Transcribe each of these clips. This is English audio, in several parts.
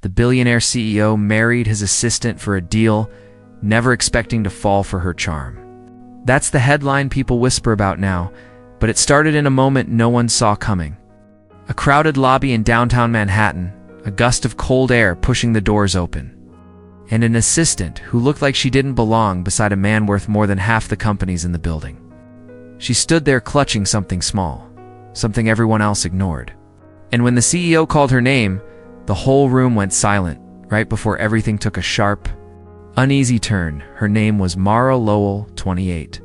The billionaire CEO married his assistant for a deal, never expecting to fall for her charm. That's the headline people whisper about now, but it started in a moment no one saw coming. A crowded lobby in downtown Manhattan, a gust of cold air pushing the doors open, and an assistant who looked like she didn't belong beside a man worth more than half the companies in the building. She stood there clutching something small, something everyone else ignored. And when the CEO called her name, the whole room went silent, right before everything took a sharp, uneasy turn. Her name was Mara Lowell, 28.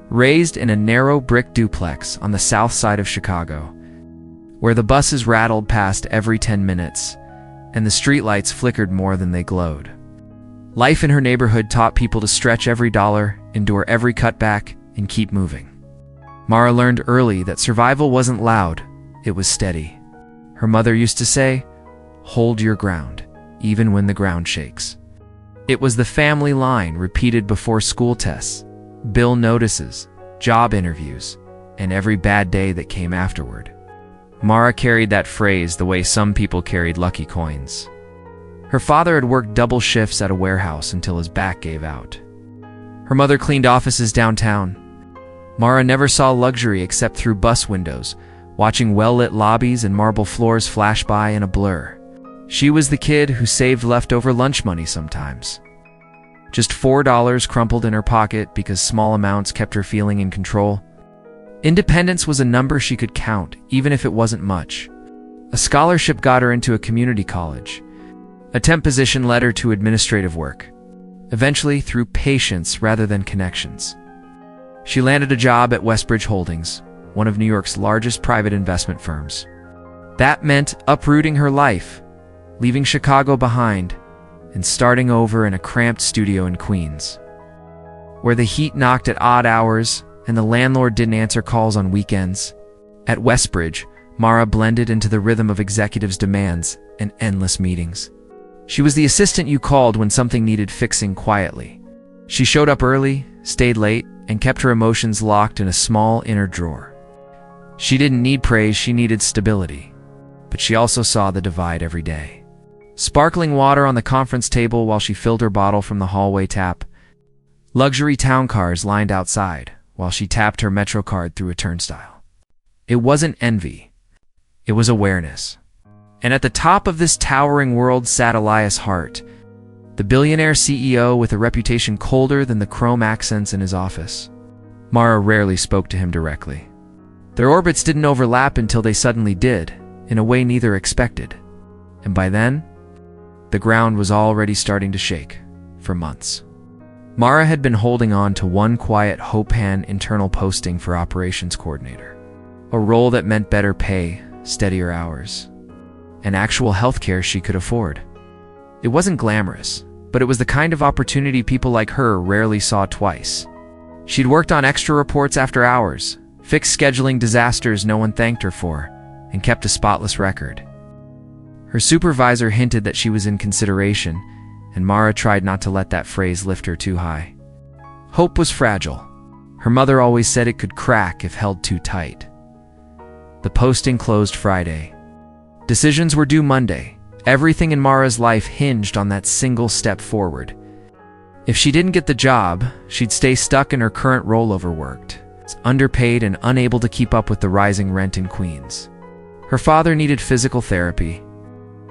Raised in a narrow brick duplex on the south side of Chicago, where the buses rattled past every 10 minutes, and the streetlights flickered more than they glowed. Life in her neighborhood taught people to stretch every dollar, endure every cutback, and keep moving. Mara learned early that survival wasn't loud, it was steady. Her mother used to say, "Hold your ground, even when the ground shakes." It was the family line repeated before school tests, bill notices, job interviews, and every bad day that came afterward. Mara carried that phrase the way some people carried lucky coins. Her father had worked double shifts at a warehouse until his back gave out. Her mother cleaned offices downtown. Mara never saw luxury except through bus windows, watching well-lit lobbies and marble floors flash by in a blur. She was the kid who saved leftover lunch money sometimes. Just $4 crumpled in her pocket because small amounts kept her feeling in control. Independence was a number she could count, even if it wasn't much. A scholarship got her into a community college. A temp position led her to administrative work, eventually through patience rather than connections. She landed a job at Westbridge Holdings, one of New York's largest private investment firms. That meant uprooting her life, leaving Chicago behind, and starting over in a cramped studio in Queens, where the heat knocked at odd hours and the landlord didn't answer calls on weekends. At Westbridge, Mara blended into the rhythm of executives' demands and endless meetings. She was the assistant you called when something needed fixing quietly. She showed up early, stayed late, and kept her emotions locked in a small inner drawer. She didn't need praise, she needed stability. But she also saw the divide every day. Sparkling water on the conference table while she filled her bottle from the hallway tap. Luxury town cars lined outside while she tapped her Metro card through a turnstile. It wasn't envy. It was awareness. And at the top of this towering world sat Elias Hart, the billionaire CEO with a reputation colder than the chrome accents in his office. Mara rarely spoke to him directly. Their orbits didn't overlap until they suddenly did, in a way neither expected. And by then, the ground was already starting to shake, for months. Mara had been holding on to one quiet Hopan internal posting for operations coordinator, a role that meant better pay, steadier hours, and actual healthcare she could afford. It wasn't glamorous, but it was the kind of opportunity people like her rarely saw twice. She'd worked on extra reports after hours, fixed scheduling disasters no one thanked her for, and kept a spotless record. Her supervisor hinted that she was in consideration, and Mara tried not to let that phrase lift her too high. Hope was fragile. Her mother always said it could crack if held too tight. The posting closed Friday. Decisions were due Monday. Everything in Mara's life hinged on that single step forward. If she didn't get the job, she'd stay stuck in her current role, overworked, underpaid, and unable to keep up with the rising rent in Queens. Her father needed physical therapy.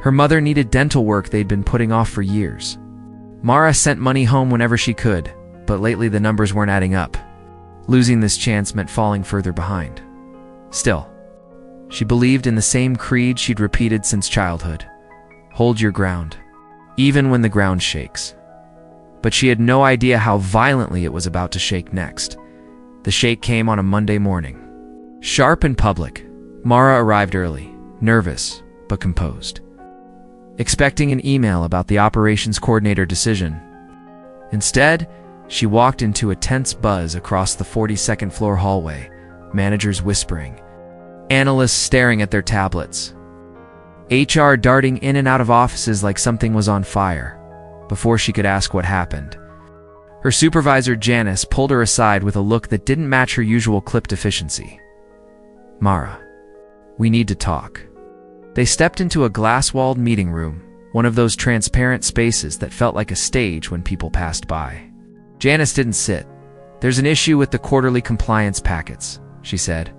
Her mother needed dental work they'd been putting off for years. Mara sent money home whenever she could, but lately the numbers weren't adding up. Losing this chance meant falling further behind. Still, she believed in the same creed she'd repeated since childhood. Hold your ground, even when the ground shakes. But she had no idea how violently it was about to shake next. The shake came on a Monday morning. Sharp and public, Mara arrived early, nervous but composed, expecting an email about the operations coordinator decision. Instead, she walked into a tense buzz across the 42nd floor hallway, managers whispering, analysts staring at their tablets, HR darting in and out of offices like something was on fire. Before she could ask what happened, her supervisor Janice pulled her aside with a look that didn't match her usual clipped efficiency. "Mara, we need to talk." They stepped into a glass-walled meeting room, one of those transparent spaces that felt like a stage when people passed by. Janice didn't sit. "There's an issue with the quarterly compliance packets," she said.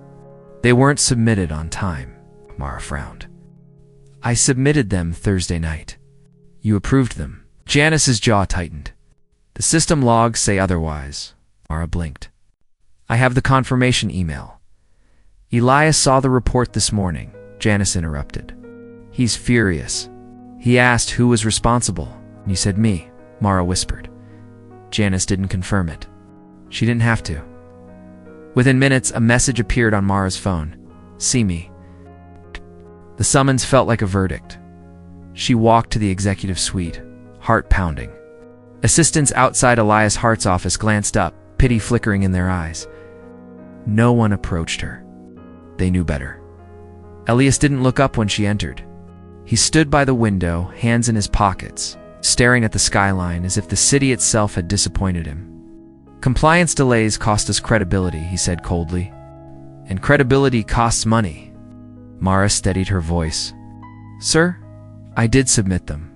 "They weren't submitted on time." Mara frowned. "I submitted them Thursday night." "You approved them." Janice's jaw tightened. "The system logs say otherwise." Mara blinked. "I have the confirmation email." "Elias saw the report this morning," Janice interrupted. "He's furious. He asked who was responsible. You said me," Mara whispered. Janice didn't confirm it. She didn't have to. Within minutes, a message appeared on Mara's phone. "See me." The summons felt like a verdict. She walked to the executive suite, heart pounding. Assistants outside Elias Hart's office glanced up, pity flickering in their eyes. No one approached her. They knew better. Elias didn't look up when she entered. He stood by the window, hands in his pockets, staring at the skyline as if the city itself had disappointed him. "Compliance delays cost us credibility," he said coldly. "And credibility costs money." Mara steadied her voice. "Sir, I did submit them."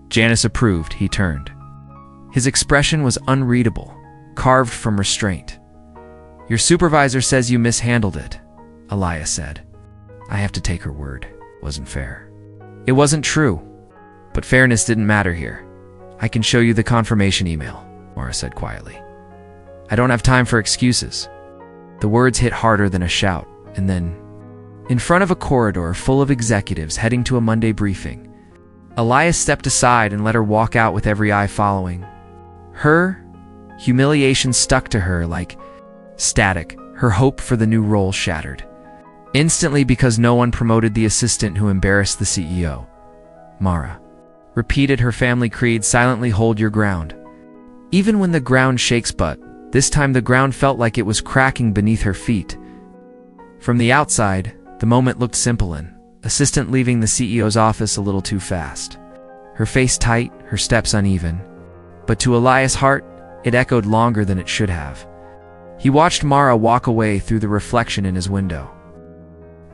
Janice approved. He turned. His expression was unreadable, carved from restraint. "Your supervisor says you mishandled it," Elias said. "I have to take her word. It wasn't fair." "It wasn't true. But fairness didn't matter here. I can show you the confirmation email," Mara said quietly. "I don't have time for excuses." The words hit harder than a shout, and then, in front of a corridor full of executives heading to a Monday briefing, Elias stepped aside and let her walk out with every eye following. Her humiliation stuck to her like static, her hope for the new role shattered. Instantly, because no one promoted the assistant who embarrassed the CEO. Mara repeated her family creed, "Silently hold your ground." Even when the ground shakes, but this time the ground felt like it was cracking beneath her feet. From the outside, the moment looked simple: an assistant leaving the CEO's office a little too fast. Her face tight, her steps uneven. But to Elias Hart, it echoed longer than it should have. He watched Mara walk away through the reflection in his window.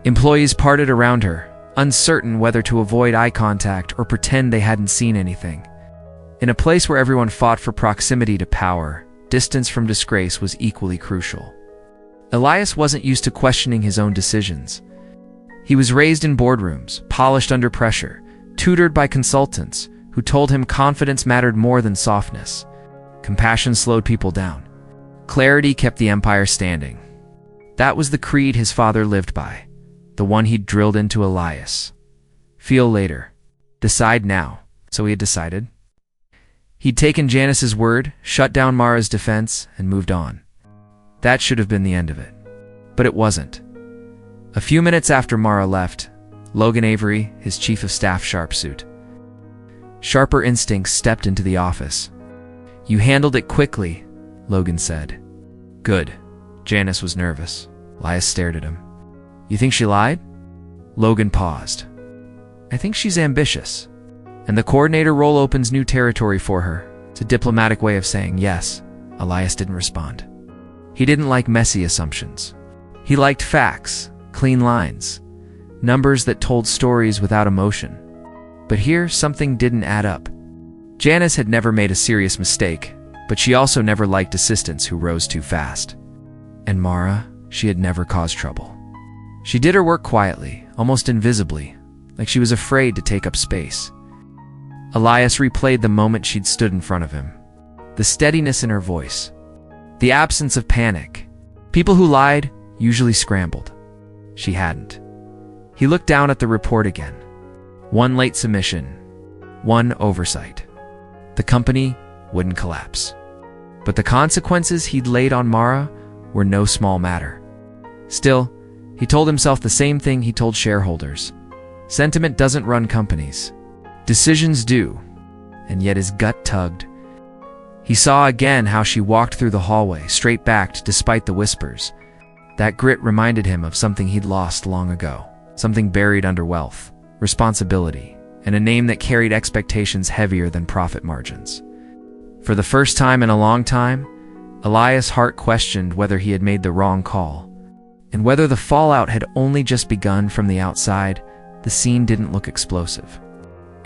Employees parted around her, uncertain whether to avoid eye contact or pretend they hadn't seen anything. In a place where everyone fought for proximity to power, distance from disgrace was equally crucial. Elias wasn't used to questioning his own decisions. He was raised in boardrooms, polished under pressure, tutored by consultants who told him confidence mattered more than softness. Compassion slowed people down. Clarity kept the empire standing. That was the creed his father lived by, the one he'd drilled into Elias. Feel later. Decide now. So he had decided. He'd taken Janice's word, shut down Mara's defense, and moved on. That should have been the end of it. But it wasn't. A few minutes after Mara left, Logan Avery, his chief of staff sharpsuit. Sharper instincts stepped into the office. "You handled it quickly," Logan said. "Good." Janice was nervous. Elias stared at him. "You think she lied?" Logan paused. "I think she's ambitious. And the coordinator role opens new territory for her. It's a diplomatic way of saying yes." Elias didn't respond. He didn't like messy assumptions. He liked facts, clean lines, numbers that told stories without emotion. But here, something didn't add up. Janice had never made a serious mistake, but she also never liked assistants who rose too fast. And Mara, she had never caused trouble. She did her work quietly, almost invisibly, like she was afraid to take up space. Elias replayed the moment she'd stood in front of him. The steadiness in her voice. The absence of panic. People who lied usually scrambled. She hadn't. He looked down at the report again. One late submission. One oversight. The company wouldn't collapse. But the consequences he'd laid on Mara were no small matter. Still, he told himself the same thing he told shareholders. Sentiment doesn't run companies. Decisions do. And yet his gut tugged. He saw again how she walked through the hallway, straight-backed despite the whispers. That grit reminded him of something he'd lost long ago. Something buried under wealth, responsibility, and a name that carried expectations heavier than profit margins. For the first time in a long time, Elias Hart questioned whether he had made the wrong call. And whether the fallout had only just begun. From the outside, the scene didn't look explosive.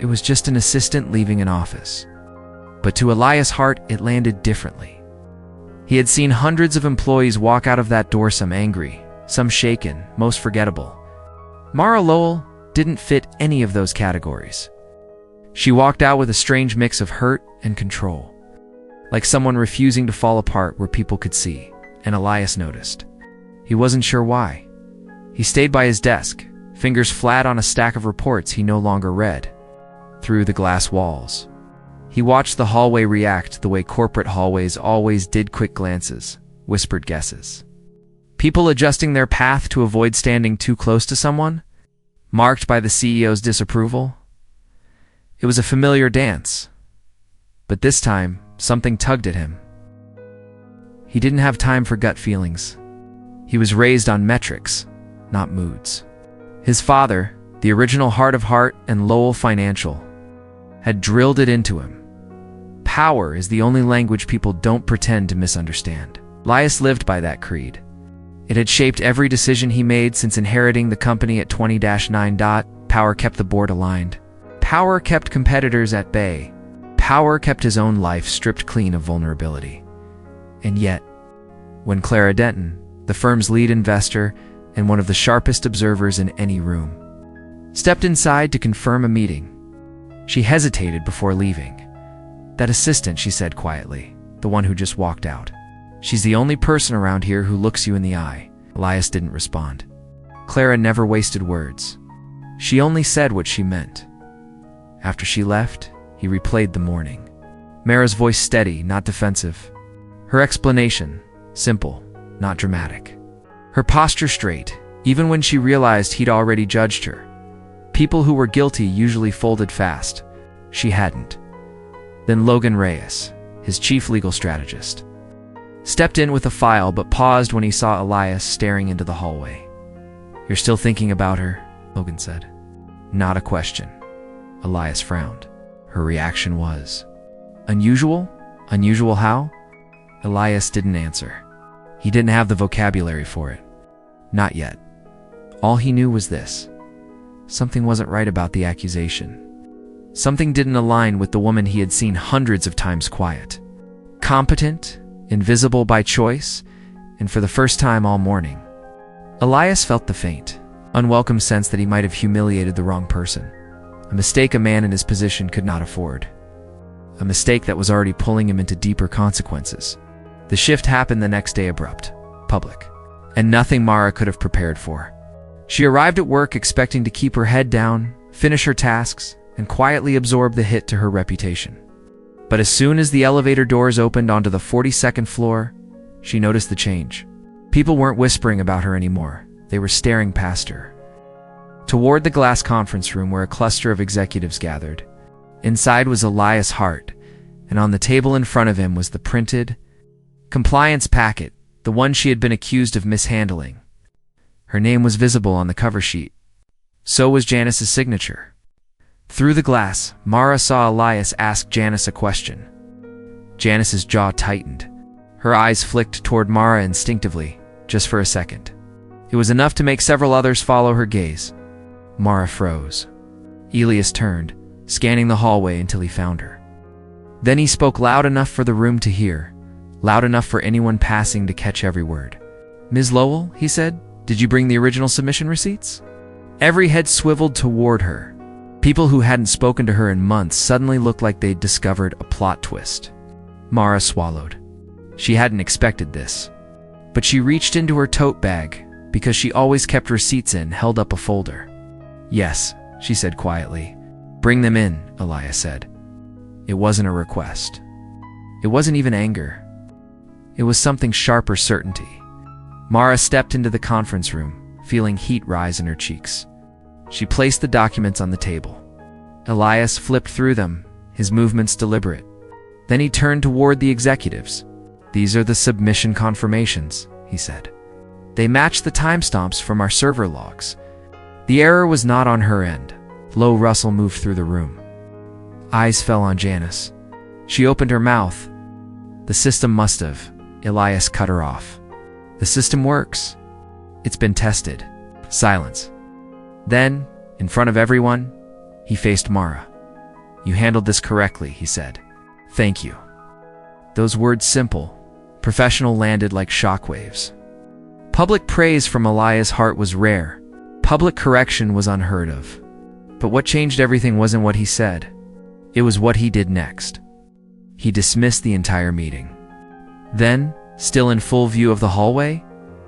It was just an assistant leaving an office. But to Elias' heart, it landed differently. He had seen hundreds of employees walk out of that door, some angry, some shaken, most forgettable. Mara Lowell didn't fit any of those categories. She walked out with a strange mix of hurt and control, like someone refusing to fall apart where people could see, and Elias noticed. He wasn't sure why. He stayed by his desk, fingers flat on a stack of reports he no longer read. Through the glass walls, he watched the hallway react the way corporate hallways always did: quick glances, whispered guesses. People adjusting their path to avoid standing too close to someone, marked by the CEO's disapproval. It was a familiar dance, but this time, something tugged at him. He didn't have time for gut feelings. He was raised on metrics, not moods. His father, the original Heart of Heart and Lowell Financial, had drilled it into him. Power is the only language people don't pretend to misunderstand. Elias lived by that creed. It had shaped every decision he made since inheriting the company at 20-9. Power kept the board aligned. Power kept competitors at bay. Power kept his own life stripped clean of vulnerability. And yet, when Clara Denton, the firm's lead investor and one of the sharpest observers in any room, stepped inside to confirm a meeting, she hesitated before leaving. "That assistant," she said quietly, "the one who just walked out. She's the only person around here who looks you in the eye." Elias didn't respond. Clara never wasted words. She only said what she meant. After she left, he replayed the morning. Mara's voice steady, not defensive. Her explanation, simple, not dramatic. Her posture straight, even when she realized he'd already judged her. People who were guilty usually folded fast. She hadn't. Then Logan Reyes, his chief legal strategist, stepped in with a file but paused when he saw Elias staring into the hallway. "You're still thinking about her?" Logan said. Not a question. Elias frowned. Her reaction was unusual? Unusual how? Elias didn't answer. He didn't have the vocabulary for it. Not yet. All he knew was this. Something wasn't right about the accusation. Something didn't align with the woman he had seen hundreds of times quiet. Competent, invisible by choice, and for the first time all morning, Elias felt the faint, unwelcome sense that he might have humiliated the wrong person. A mistake a man in his position could not afford. A mistake that was already pulling him into deeper consequences. The shift happened the next day, abrupt, public, and nothing Mara could have prepared for. She arrived at work expecting to keep her head down, finish her tasks, and quietly absorb the hit to her reputation. But as soon as the elevator doors opened onto the 42nd floor, she noticed the change. People weren't whispering about her anymore. They were staring past her, toward the glass conference room where a cluster of executives gathered. Inside was Elias Hart, and on the table in front of him was the printed compliance packet, the one she had been accused of mishandling. Her name was visible on the cover sheet. So was Janice's signature. Through the glass, Mara saw Elias ask Janice a question. Janice's jaw tightened. Her eyes flicked toward Mara instinctively, just for a second. It was enough to make several others follow her gaze. Mara froze. Elias turned, scanning the hallway until he found her. Then he spoke loud enough for the room to hear, loud enough for anyone passing to catch every word. "Ms. Lowell," he said, "did you bring the original submission receipts?" Every head swiveled toward her. People who hadn't spoken to her in months suddenly looked like they'd discovered a plot twist. Mara swallowed. She hadn't expected this. But she reached into her tote bag, because she always kept receipts in, held up a folder. "Yes," she said quietly. "Bring them in," Elias said. It wasn't a request. It wasn't even anger. It was something sharper: certainty. Mara stepped into the conference room, feeling heat rise in her cheeks. She placed the documents on the table. Elias flipped through them, his movements deliberate. Then he turned toward the executives. "These are the submission confirmations," he said. "They match the timestamps from our server logs." The error was not on her end. Low rustle moved through the room. Eyes fell on Janice. She opened her mouth. "The system must have." Elias cut her off. "The system works. It's been tested." Silence. Then, in front of everyone, he faced Mara. "You handled this correctly," he said. "Thank you." Those words, simple, professional, landed like shockwaves. Public praise from Elias' heart was rare. Public correction was unheard of. But what changed everything wasn't what he said. It was what he did next. He dismissed the entire meeting. Then, still in full view of the hallway,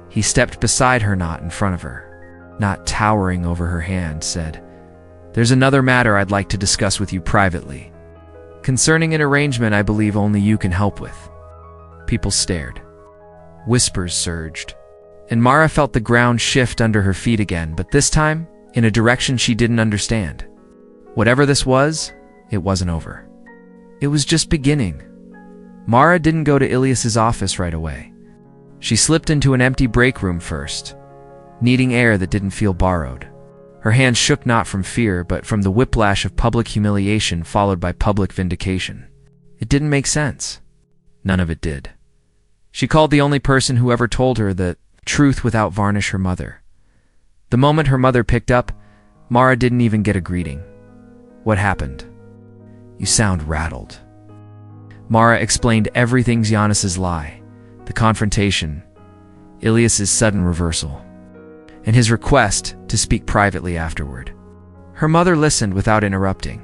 he stepped beside her, not in front of her, not towering over her hand, said, "There's another matter I'd like to discuss with you privately. Concerning an arrangement I believe only you can help with." People stared. Whispers surged. And Mara felt the ground shift under her feet again, but this time, in a direction she didn't understand. Whatever this was, it wasn't over. It was just beginning. Mara didn't go to Ilias's office right away. She slipped into an empty break room first, needing air that didn't feel borrowed. Her hands shook not from fear, but from the whiplash of public humiliation followed by public vindication. It didn't make sense. None of it did. She called the only person who ever told her the truth without varnish, her mother. The moment her mother picked up, Mara didn't even get a greeting. "What happened?" "You sound rattled." Mara explained everything: Giannis's lie, the confrontation, Ilias's sudden reversal, and his request to speak privately afterward. Her mother listened without interrupting,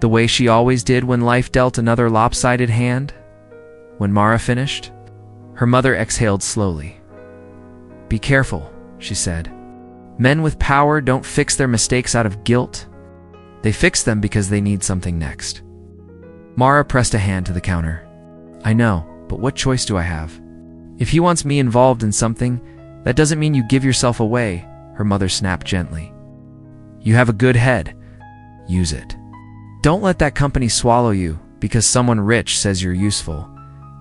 the way she always did when life dealt another lopsided hand. When Mara finished, her mother exhaled slowly. "Be careful," she said. "Men with power don't fix their mistakes out of guilt. They fix them because they need something next." Mara pressed a hand to the counter. "I know, but what choice do I have? If he wants me involved in something, that doesn't mean you give yourself away," her mother snapped gently. "You have a good head. Use it. Don't let that company swallow you because someone rich says you're useful.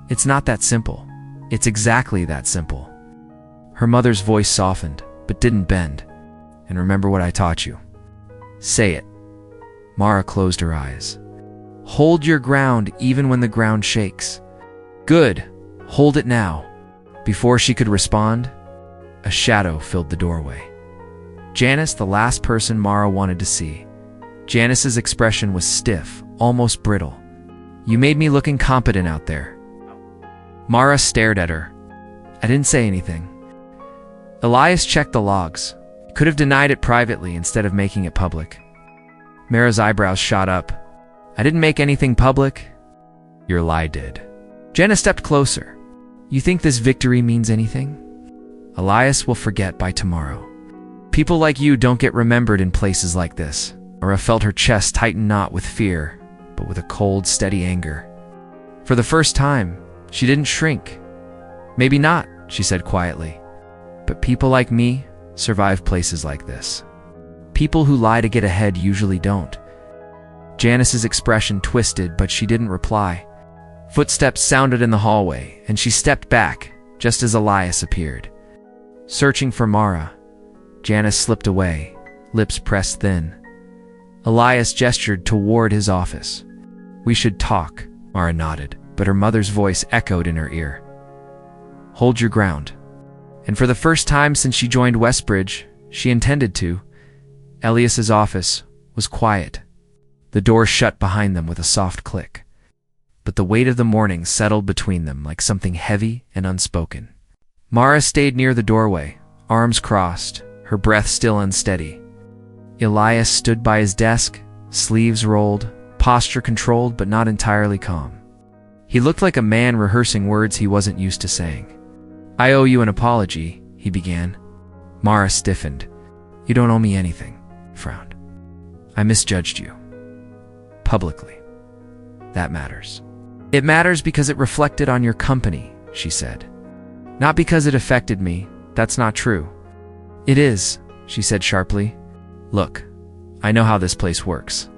It's not that simple. It's exactly that simple." Her mother's voice softened, but didn't bend. "And remember what I taught you. Say it." Mara closed her eyes. "Hold your ground even when the ground shakes." "Good. Hold it now." Before she could respond, a shadow filled the doorway. Janice, the last person Mara wanted to see. Janice's expression was stiff, almost brittle. "You made me look incompetent out there." Mara stared at her. "I didn't say anything." Elias checked the logs. Could have denied it privately instead of making it public. Mara's eyebrows shot up. "I didn't make anything public." "Your lie did." Jenna stepped closer. "You think this victory means anything?" "Elias will forget by tomorrow. People like you don't get remembered in places like this." Mara felt her chest tighten, not with fear, but with a cold, steady anger. For the first time, she didn't shrink. "Maybe not," she said quietly. "But people like me survive places like this. People who lie to get ahead usually don't." Janice's expression twisted, but she didn't reply. Footsteps sounded in the hallway, and she stepped back just as Elias appeared. Searching for Mara, Janice slipped away, lips pressed thin. Elias gestured toward his office. "We should talk," Mara nodded, but her mother's voice echoed in her ear. "Hold your ground." And for the first time since she joined Westbridge, she intended to, Elias's office was quiet. The door shut behind them with a soft click. But the weight of the morning settled between them like something heavy and unspoken. Mara stayed near the doorway, arms crossed, her breath still unsteady. Elias stood by his desk, sleeves rolled, posture controlled but not entirely calm. He looked like a man rehearsing words he wasn't used to saying. "I owe you an apology," he began. Mara stiffened. "You don't owe me anything," he frowned. "I misjudged you. Publicly. That matters." "It matters because it reflected on your company," she said. "Not because it affected me. That's not true." "It is," she said sharply. "Look, I know how this place works.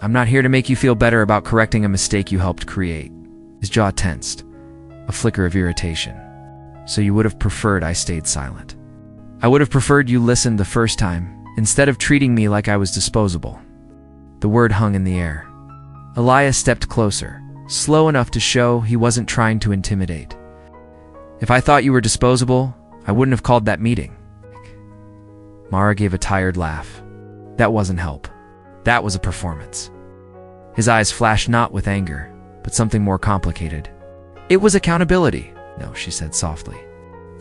I'm not here to make you feel better about correcting a mistake you helped create." His jaw tensed, a flicker of irritation. "So you would have preferred I stayed silent. I would have preferred you listened the first time, instead of treating me like I was disposable." The word hung in the air. Elias stepped closer, slow enough to show he wasn't trying to intimidate. "If I thought you were disposable, I wouldn't have called that meeting." Mara gave a tired laugh. That wasn't help. That was a performance. His eyes flashed not with anger, but something more complicated. It was accountability. No, she said softly.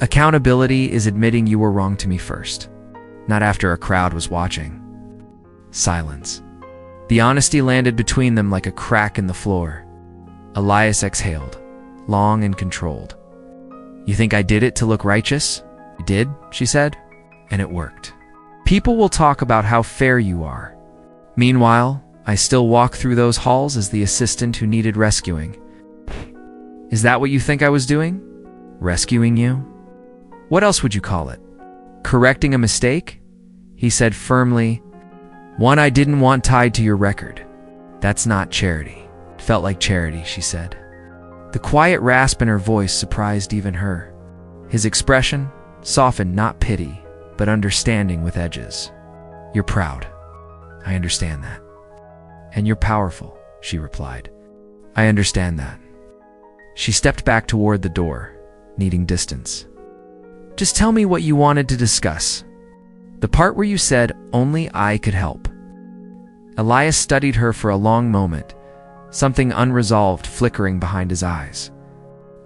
Accountability is admitting you were wrong to me first, not after a crowd was watching. Silence. The honesty landed between them like a crack in the floor. Elias exhaled, long and controlled. You think I did it to look righteous? I did, she said, and it worked. People will talk about how fair you are. Meanwhile, I still walk through those halls as the assistant who needed rescuing. Is that what you think I was doing? Rescuing you? What else would you call it? Correcting a mistake? He said firmly, one I didn't want tied to your record. That's not charity. It felt like charity, she said. The quiet rasp in her voice surprised even her. His expression softened not pity, but understanding with edges. You're proud. I understand that. And you're powerful, she replied. I understand that. She stepped back toward the door, needing distance. Just tell me what you wanted to discuss. The part where you said only I could help. Elias studied her for a long moment, something unresolved flickering behind his eyes.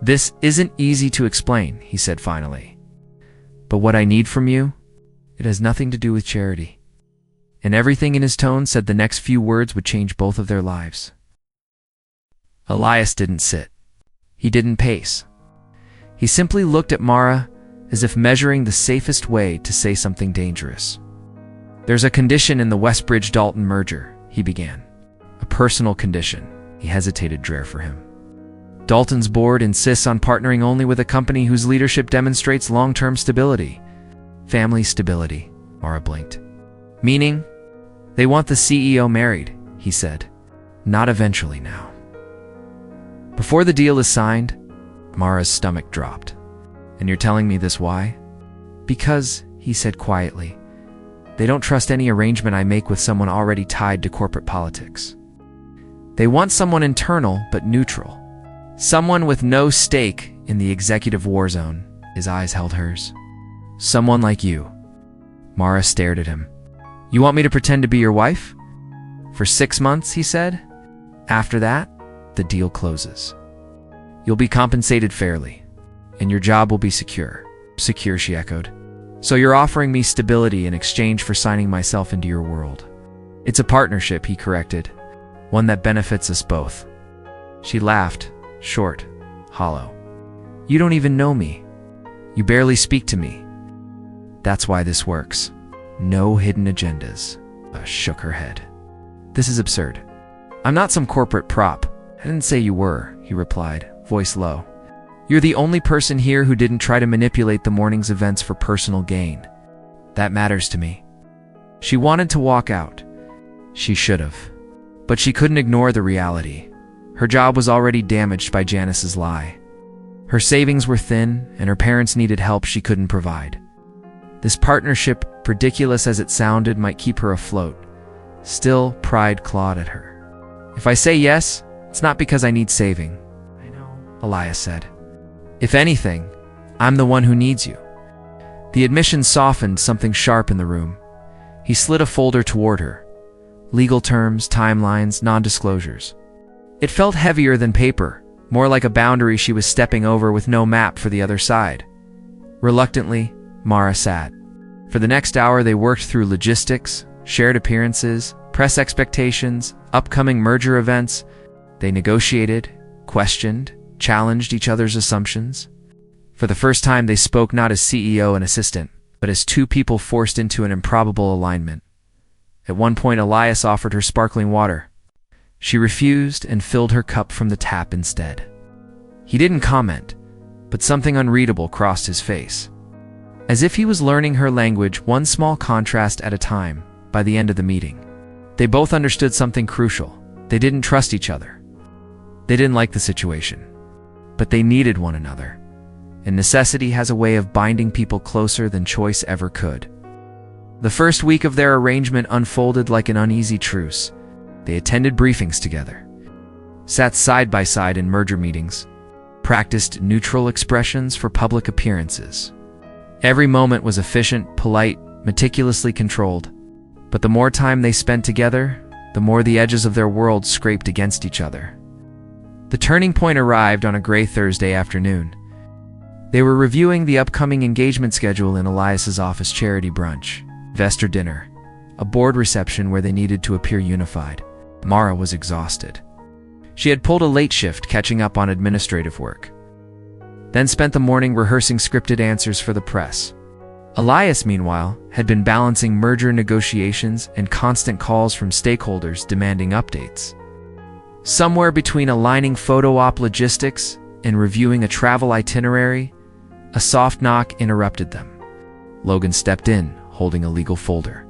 This isn't easy to explain, he said finally. But what I need from you, it has nothing to do with charity. And everything in his tone said the next few words would change both of their lives. Elias didn't sit. He didn't pace. He simply looked at Mara as if measuring the safest way to say something dangerous. There's a condition in the Westbridge-Dalton merger, he began. A personal condition. He hesitated, drear for him. Dalton's board insists on partnering only with a company whose leadership demonstrates long-term stability. Family stability, Mara blinked. Meaning, they want the CEO married, he said. Not eventually now. Before the deal is signed, Mara's stomach dropped. And you're telling me this why? Because, he said quietly, they don't trust any arrangement I make with someone already tied to corporate politics. They want someone internal but neutral. Someone with no stake in the executive war zone. His eyes held hers. Someone like you. Mara stared at him. You want me to pretend to be your wife? For 6 months, he said. After that, the deal closes. You'll be compensated fairly, and your job will be secure. Secure, she echoed. So you're offering me stability in exchange for signing myself into your world. It's a partnership, he corrected. One that benefits us both. She laughed, short, hollow. You don't even know me. You barely speak to me. That's why this works. No hidden agendas. Shook her head. This is absurd. I'm not some corporate prop. I didn't say you were, he replied, voice low. You're the only person here who didn't try to manipulate the morning's events for personal gain. That matters to me. She wanted to walk out. She should have. But she couldn't ignore the reality. Her job was already damaged by Janice's lie. Her savings were thin, and her parents needed help she couldn't provide. This partnership, ridiculous as it sounded, might keep her afloat. Still, pride clawed at her. If I say yes, it's not because I need saving. I know, Elias said. If anything, I'm the one who needs you. The admission softened something sharp in the room. He slid a folder toward her. Legal terms, timelines, non-disclosures. It felt heavier than paper, more like a boundary she was stepping over with no map for the other side. Reluctantly, Mara sat. For the next hour they worked through logistics, shared appearances, press expectations, upcoming merger events. They negotiated, questioned, challenged each other's assumptions. For the first time they spoke not as CEO and assistant, but as two people forced into an improbable alignment. At one point Elias offered her sparkling water. She refused and filled her cup from the tap instead. He didn't comment, but something unreadable crossed his face. As if he was learning her language one small contrast at a time. By the end of the meeting, they both understood something crucial. They didn't trust each other. They didn't like the situation. But they needed one another. And necessity has a way of binding people closer than choice ever could. The first week of their arrangement unfolded like an uneasy truce. They attended briefings together, sat side by side in merger meetings, practiced neutral expressions for public appearances. Every moment was efficient, polite, meticulously controlled. But the more time they spent together, the more the edges of their world scraped against each other. The turning point arrived on a gray Thursday afternoon. They were reviewing the upcoming engagement schedule in Elias's office charity brunch, investor dinner, a board reception where they needed to appear unified. Mara was exhausted. She had pulled a late shift catching up on administrative work, then spent the morning rehearsing scripted answers for the press. Elias, meanwhile, had been balancing merger negotiations and constant calls from stakeholders demanding updates. Somewhere between aligning photo op logistics and reviewing a travel itinerary, a soft knock interrupted them. Logan stepped in, holding a legal folder.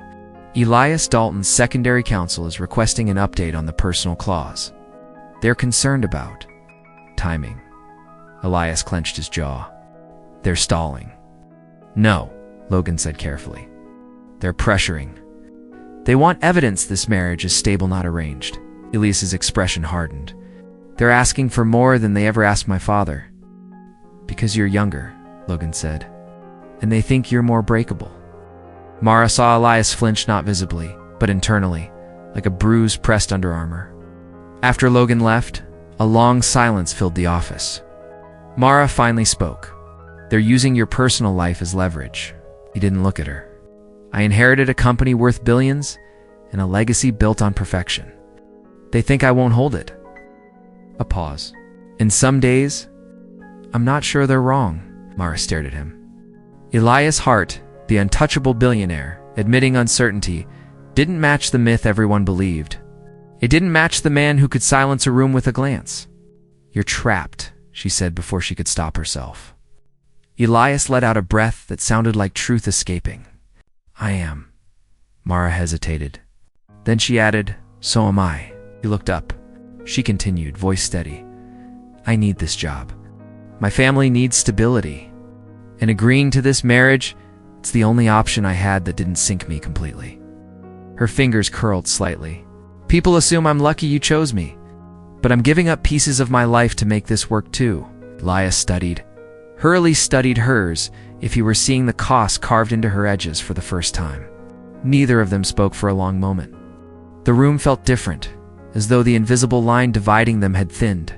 Elias Dalton's secondary counsel is requesting an update on the personal clause. They're concerned about timing. Elias clenched his jaw. They're stalling. No, Logan said carefully. They're pressuring. They want evidence this marriage is stable, not arranged. Elias's expression hardened. They're asking for more than they ever asked my father. Because you're younger, Logan said, and they think you're more breakable. Mara saw Elias flinch, not visibly, but internally, like a bruise pressed under armor. After Logan left, a long silence filled the office. Mara finally spoke. They're using your personal life as leverage. He didn't look at her. I inherited a company worth billions and a legacy built on perfection. They think I won't hold it. A pause. In some days, I'm not sure they're wrong. Mara stared at him. Elias Hart, the untouchable billionaire, admitting uncertainty, didn't match the myth everyone believed. It didn't match the man who could silence a room with a glance. You're trapped, she said before she could stop herself. Elias let out a breath that sounded like truth escaping. I am. Mara hesitated. Then she added, so am I. He looked up. She continued, voice steady. I need this job. My family needs stability. And agreeing to this marriage, it's the only option I had that didn't sink me completely. Her fingers curled slightly. People assume I'm lucky you chose me, but I'm giving up pieces of my life to make this work too. Elias studied. Hurley studied hers, if he were seeing the cost carved into her edges for the first time. Neither of them spoke for a long moment. The room felt different, as though the invisible line dividing them had thinned.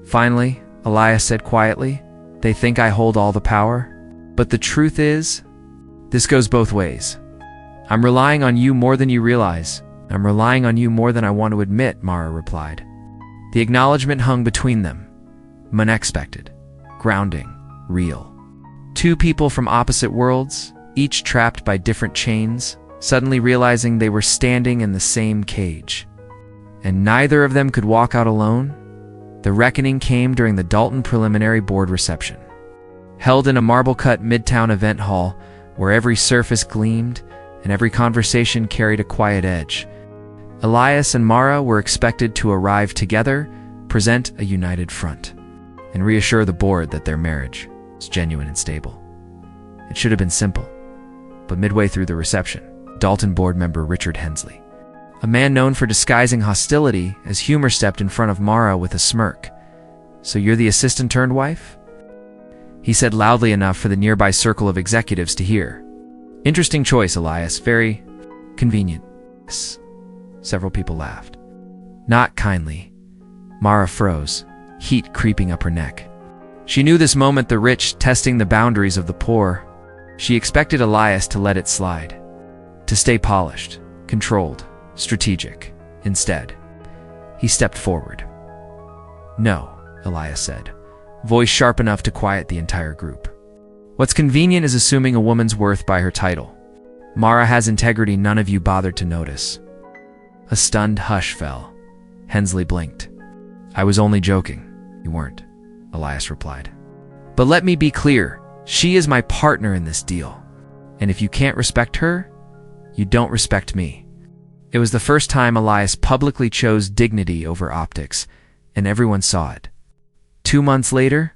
Finally, Elias said quietly, they think I hold all the power, but the truth is, this goes both ways. I'm relying on you more than you realize. I'm relying on you more than I want to admit, Mara replied. The acknowledgement hung between them, unexpected, grounding, real. Two people from opposite worlds, each trapped by different chains, suddenly realizing they were standing in the same cage. And neither of them could walk out alone. The reckoning came during the Dalton preliminary board reception. Held in a marble-cut midtown event hall where every surface gleamed and every conversation carried a quiet edge, Elias and Mara were expected to arrive together, present a united front, and reassure the board that their marriage was genuine and stable. It should have been simple, but midway through the reception, Dalton board member Richard Hensley, a man known for disguising hostility as humor, stepped in front of Mara with a smirk. So you're the assistant-turned-wife? He said loudly enough for the nearby circle of executives to hear. Interesting choice, Elias. Very convenient. Several people laughed. Not kindly. Mara froze, heat creeping up her neck. She knew this moment the rich testing the boundaries of the poor. She expected Elias to let it slide, to stay polished, controlled, strategic. Instead, he stepped forward. No, Elias said, voice sharp enough to quiet the entire group. What's convenient is assuming a woman's worth by her title. Mara has integrity none of you bothered to notice. A stunned hush fell. Hensley blinked. I was only joking. You weren't, Elias replied. But let me be clear. She is my partner in this deal. And if you can't respect her, you don't respect me. It was the first time Elias publicly chose dignity over optics, and everyone saw it. 2 months later,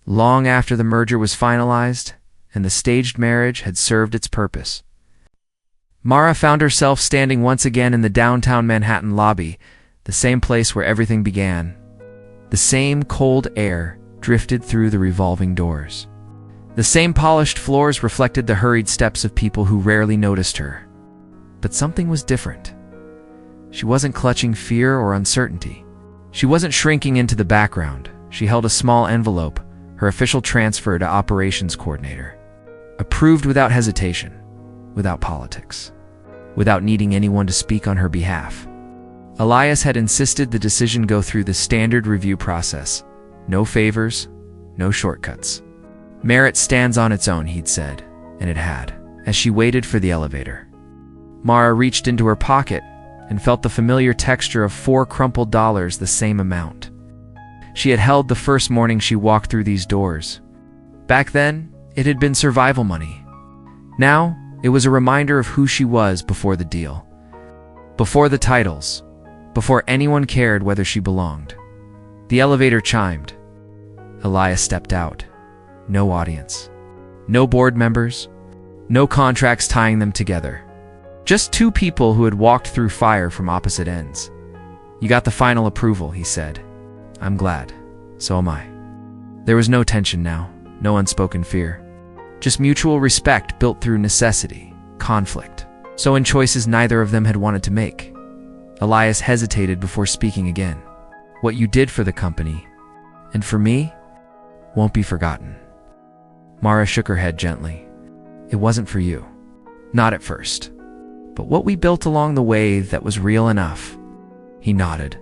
long after the merger was finalized and the staged marriage had served its purpose, Mara found herself standing once again in the downtown Manhattan lobby, the same place where everything began. The same cold air drifted through the revolving doors. The same polished floors reflected the hurried steps of people who rarely noticed her. But something was different. She wasn't clutching fear or uncertainty. She wasn't shrinking into the background. She held a small envelope, her official transfer to operations coordinator. Approved without hesitation, without politics, without needing anyone to speak on her behalf. Elias had insisted the decision go through the standard review process. No favors, no shortcuts. Merit stands on its own, he'd said, and it had. As she waited for the elevator, Mara reached into her pocket and felt the familiar texture of 4 crumpled dollars, the same amount she had held the first morning she walked through these doors. Back then, it had been survival money. Now, it was a reminder of who she was before the deal. Before the titles. Before anyone cared whether she belonged. The elevator chimed. Elias stepped out. No audience. No board members. No contracts tying them together. Just 2 people who had walked through fire from opposite ends. "You got the final approval," he said. "I'm glad. So am I." There was no tension now, no unspoken fear. Just mutual respect built through necessity, conflict. So in choices neither of them had wanted to make. Elias hesitated before speaking again. "What you did for the company, and for me, won't be forgotten." Mara shook her head gently. "It wasn't for you. Not at first. But what we built along the way, that was real enough." He nodded,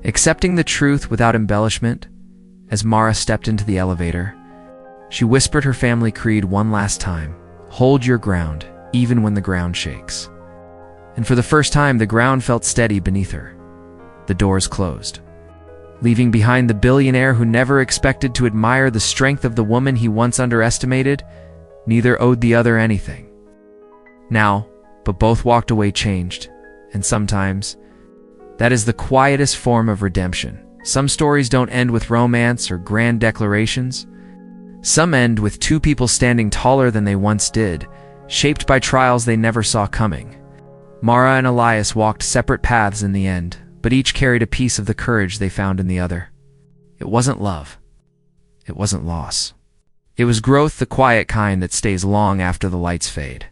accepting the truth without embellishment. As Mara stepped into the elevator, she whispered her family creed one last time. Hold your ground, even when the ground shakes. And for the first time, the ground felt steady beneath her. The doors closed, leaving behind the billionaire who never expected to admire the strength of the woman he once underestimated. Neither owed the other anything. Now, but both walked away changed, and sometimes, that is the quietest form of redemption. Some stories don't end with romance or grand declarations. Some end with 2 people standing taller than they once did, shaped by trials they never saw coming. Mara and Elias walked separate paths in the end, but each carried a piece of the courage they found in the other. It wasn't love. It wasn't loss. It was growth, the quiet kind that stays long after the lights fade.